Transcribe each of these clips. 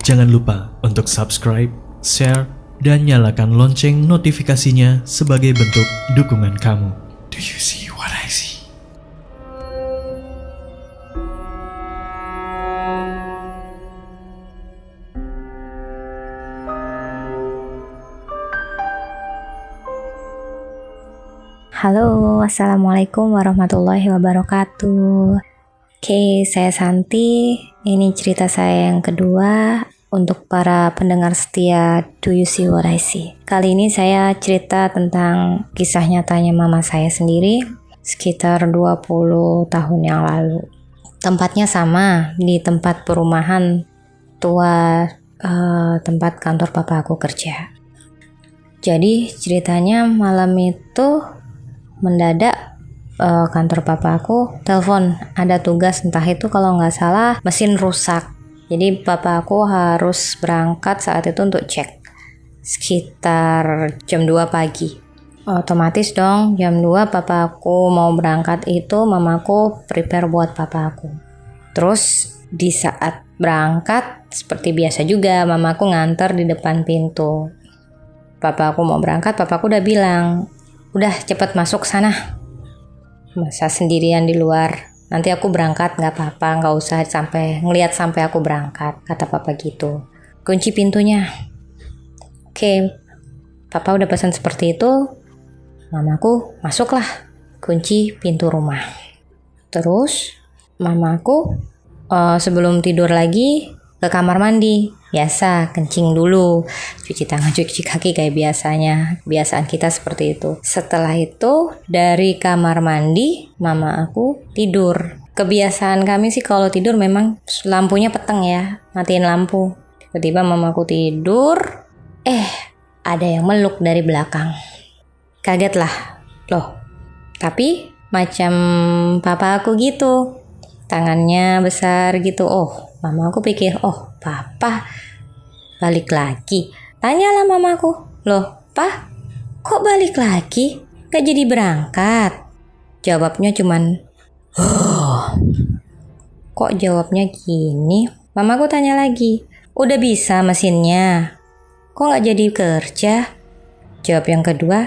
Jangan lupa untuk subscribe, share, dan nyalakan lonceng notifikasinya sebagai bentuk dukungan kamu. Do you see what I see? Halo, Assalamualaikum warahmatullahi wabarakatuh. Oke, saya Santi. Ini cerita saya yang kedua untuk para pendengar setia Do You See What I See. Kali ini saya cerita tentang kisah nyatanya mama saya sendiri sekitar 20 tahun yang lalu. Tempatnya sama, di tempat perumahan tua tempat kantor papa aku kerja. Jadi ceritanya malam itu mendadak kantor papa aku telepon ada tugas, entah itu kalau nggak salah mesin rusak. Jadi papa aku harus berangkat saat itu untuk cek sekitar jam 2 pagi. Otomatis dong jam 2 papa aku mau berangkat itu mamaku prepare buat papa aku. Terus di saat berangkat seperti biasa juga mamaku nganter di depan pintu. Papa aku mau berangkat, papa aku udah bilang, udah cepet masuk sana, masa sendirian di luar, nanti aku berangkat gak apa-apa, gak usah sampai ngeliat sampai aku berangkat, kata papa gitu. Kunci pintunya. Oke, papa udah pesan seperti itu, mamaku masuklah, kunci pintu rumah. Terus mamaku sebelum tidur lagi ke kamar mandi. Biasa, kencing dulu, cuci tangan, cuci kaki kayak biasanya. Kebiasaan kita seperti itu. Setelah itu, dari kamar mandi, mama aku tidur. Kebiasaan kami sih kalau tidur memang lampunya peteng ya, matiin lampu. Tiba-tiba mama aku tidur, ada yang meluk dari belakang. Kaget lah, loh. Tapi macam papa aku gitu, tangannya besar gitu. Mama aku pikir, papa balik lagi. Tanyalah mamaku, loh, pa, kok balik lagi? Gak jadi berangkat? Jawabnya cuman, kok jawabnya gini? Mamaku tanya lagi, udah bisa mesinnya? Kok gak jadi kerja? Jawab yang kedua,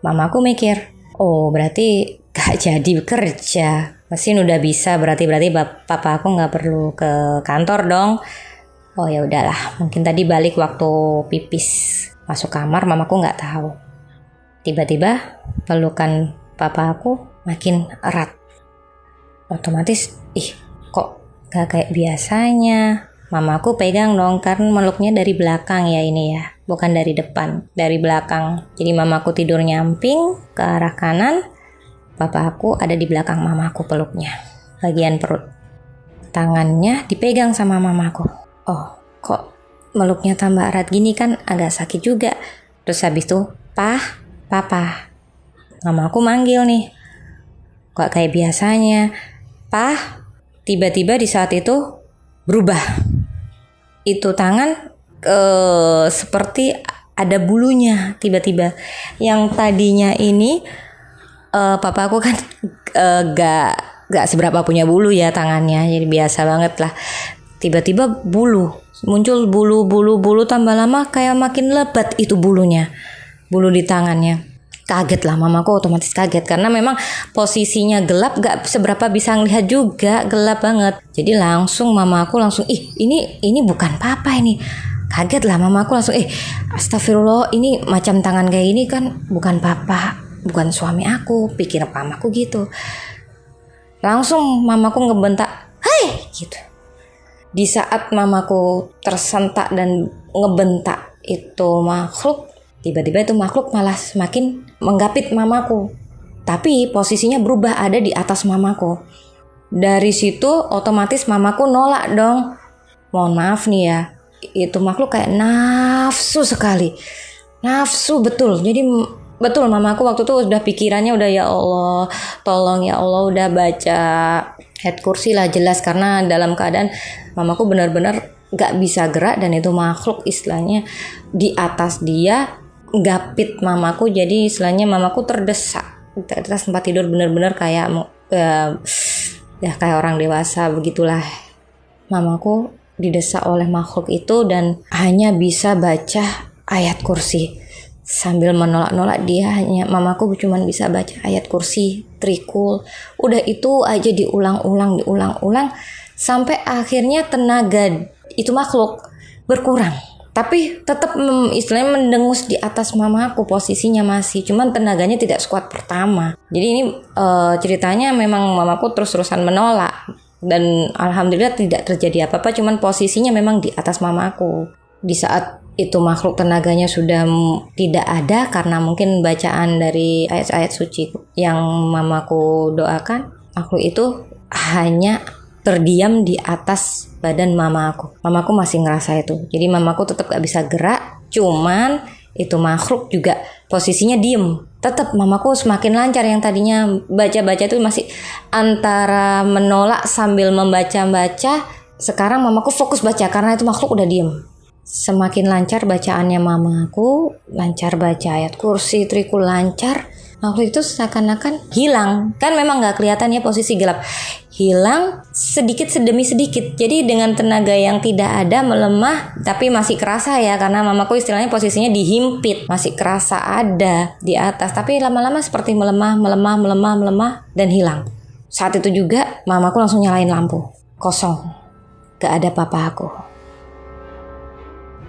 mamaku mikir, berarti gak jadi kerja. Mesin udah bisa, berarti papa aku nggak perlu ke kantor dong. Ya udahlah, mungkin tadi balik waktu pipis, masuk kamar, mamaku nggak tahu. Tiba-tiba pelukan papa aku makin erat. Otomatis, kok gak kayak biasanya. Mamaku pegang dong, karena meluknya dari belakang ya ini ya, bukan dari depan, dari belakang. Jadi mamaku tidur nyamping ke arah kanan. Papa aku ada di belakang mamaku peluknya, bagian perut. Tangannya dipegang sama mamaku. Kok meluknya tambah erat gini, kan agak sakit juga. Terus habis itu, papa. Mamaku manggil nih. Kok kayak biasanya. Tiba-tiba di saat itu berubah. Itu tangan seperti ada bulunya tiba-tiba. Yang tadinya ini papa aku kan gak seberapa punya bulu ya tangannya, jadi biasa banget lah. Tiba-tiba muncul bulu tambah lama kayak makin lebat itu bulunya, bulu di tangannya. Kaget lah mamaku, otomatis kaget karena memang posisinya gelap, gak seberapa bisa ngelihat juga, gelap banget. Jadi mamaku langsung ini bukan papa ini. Kaget lah mamaku langsung astagfirullah, ini macam tangan kayak ini kan bukan papa, bukan suami aku, pikir mamaku gitu. Langsung mamaku ngebentak, "Hai!" gitu. Di saat mamaku tersentak dan ngebentak itu makhluk, tiba-tiba itu makhluk malah semakin menggapit mamaku. Tapi posisinya berubah, ada di atas mamaku. Dari situ otomatis mamaku nolak dong. Mohon maaf nih ya, itu makhluk kayak nafsu sekali. Nafsu betul. Jadi betul, mamaku waktu itu udah pikirannya udah, ya Allah, tolong ya Allah, udah baca ayat kursi lah jelas, karena dalam keadaan mamaku benar-benar gak bisa gerak dan itu makhluk istilahnya di atas dia gapit mamaku. Jadi istilahnya mamaku terdesak di atas tempat tidur, benar-benar kayak ya kayak orang dewasa begitulah. mamaku didesak oleh makhluk itu dan hanya bisa baca ayat kursi. Sambil menolak-nolak mamaku cuma bisa baca ayat kursi, trikul. Udah itu aja diulang-ulang sampai akhirnya tenaga itu makhluk berkurang. Tapi tetap istilahnya mendengus di atas mamaku, posisinya masih, cuman tenaganya tidak sekuat pertama. Jadi ini ceritanya memang mamaku terus-terusan menolak dan alhamdulillah tidak terjadi apa-apa, cuman posisinya memang di atas mamaku. Di saat itu makhluk tenaganya sudah tidak ada karena mungkin bacaan dari ayat-ayat suci yang mamaku doakan, makhluk itu hanya terdiam di atas badan mamaku. Mamaku masih ngerasa itu. Jadi mamaku tetap gak bisa gerak. Cuman itu makhluk juga posisinya diem. Tetap mamaku semakin lancar. Yang tadinya baca-baca itu masih antara menolak sambil membaca-baca. Sekarang mamaku fokus baca karena itu makhluk udah diem. Semakin lancar bacaannya mamaku. Lancar baca ayat kursi, trikul lancar. Makhluk itu seakan-akan hilang. Kan memang gak kelihatan ya posisi gelap. Hilang sedikit demi sedikit. Jadi dengan tenaga yang tidak ada, melemah, tapi masih kerasa ya, karena mamaku istilahnya posisinya dihimpit, masih kerasa ada di atas, tapi lama-lama seperti melemah dan hilang. Saat itu juga mamaku langsung nyalain lampu, kosong, gak ada papa aku.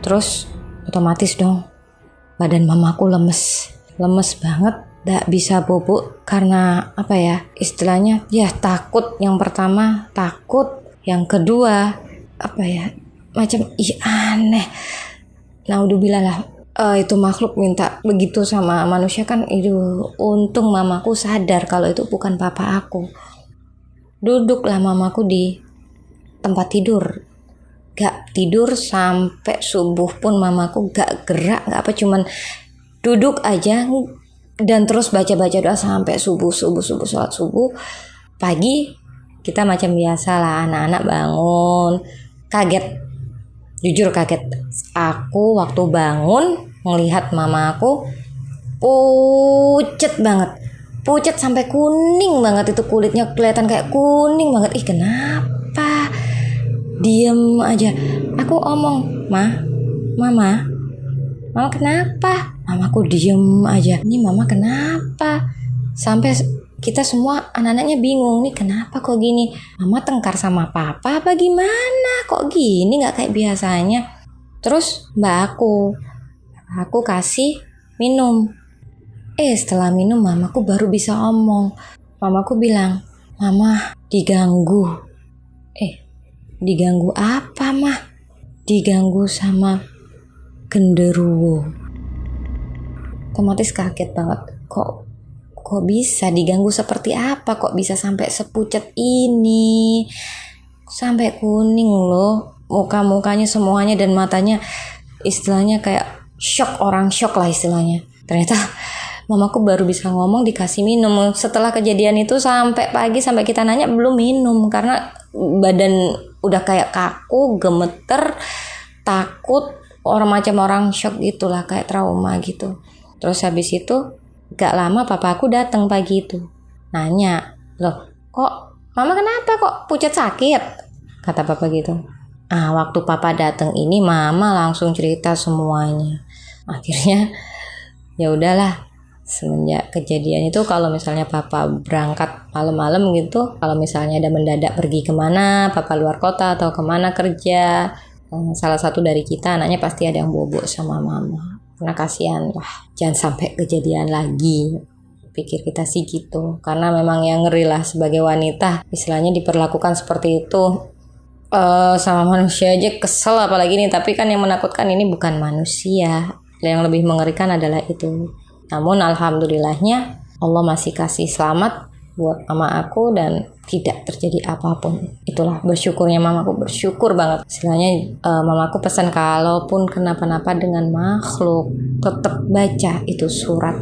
Terus otomatis dong badan mamaku lemes banget. Gak bisa bobok karena apa ya, istilahnya ya takut. Yang pertama takut, yang kedua apa ya, macam aneh. Naudzubillah lah, itu makhluk minta begitu sama manusia kan. Itu untung mamaku sadar kalau itu bukan papa aku. Duduklah mamaku di tempat tidur, gak tidur sampai subuh pun mamaku gak gerak, gak apa, cuman duduk aja dan terus baca-baca doa sampai subuh, sholat subuh. Pagi kita macam biasa lah, anak-anak bangun. Jujur kaget. Aku waktu bangun melihat mama aku pucet sampai kuning banget, itu kulitnya kelihatan kayak kuning banget. Kenapa? Diem aja. Aku omong, Mama kenapa? Mamaku diem aja. Ini mama kenapa? Sampai kita semua anak-anaknya bingung nih, kenapa kok gini? Mama tengkar sama papa apa gimana? Kok gini, gak kayak biasanya? Terus aku kasih minum. Setelah minum mamaku baru bisa omong. Mamaku bilang, Mama diganggu. Diganggu apa mah? Diganggu sama genderuwo. Otomatis kaget banget. Kok bisa diganggu seperti apa? Kok bisa sampai sepucet ini? Sampai kuning loh. Muka-mukanya semuanya dan matanya istilahnya kayak orang shock lah istilahnya. Ternyata mamaku baru bisa ngomong dikasih minum. Setelah kejadian itu sampai pagi, sampai kita nanya belum minum. Karena badan udah kayak kaku, gemeter, takut, orang shock gitulah, kayak trauma gitu. Terus habis itu gak lama papa aku datang pagi itu, nanya, loh kok mama kenapa, kok pucat sakit, kata papa gitu. Waktu papa datang ini mama langsung cerita semuanya. Akhirnya ya udahlah, semenjak kejadian itu kalau misalnya papa berangkat malam-malam gitu, kalau misalnya ada mendadak pergi kemana, papa luar kota atau kemana kerja, salah satu dari kita anaknya pasti ada yang bobo sama mama. Karena kasihan lah, jangan sampai kejadian lagi, pikir kita sih gitu. Karena memang yang ngeri lah sebagai wanita, istilahnya diperlakukan seperti itu sama manusia aja kesel, apalagi nih. Tapi kan yang menakutkan ini bukan manusia, yang lebih mengerikan adalah itu. Namun alhamdulillahnya Allah masih kasih selamat buat mama aku dan tidak terjadi apapun. Itulah bersyukurnya mamaku, bersyukur banget. Istilahnya mamaku pesan kalaupun kenapa-napa dengan makhluk, tetap baca itu surat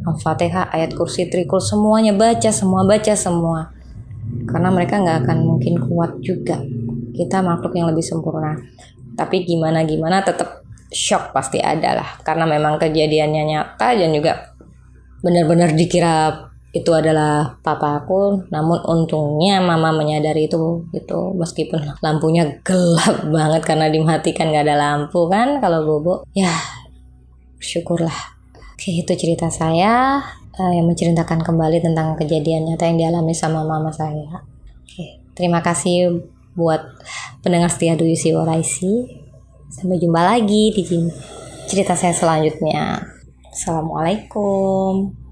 Al-Fatihah, ayat kursi, trikul, semuanya baca semua. Karena mereka gak akan mungkin kuat juga. Kita makhluk yang lebih sempurna. Tapi gimana tetap shock pasti ada lah. Karena memang kejadiannya nyata dan juga benar-benar dikira itu adalah papa aku, namun untungnya mama menyadari itu gitu, meskipun lampunya gelap banget karena dimatikan, gak ada lampu kan kalau bobo ya, syukurlah. Oke, itu cerita saya yang menceritakan kembali tentang kejadian nyata yang dialami sama mama saya. Oke, terima kasih buat pendengar setia Do You See What I See. Sampai jumpa lagi di cerita saya selanjutnya. Assalamualaikum.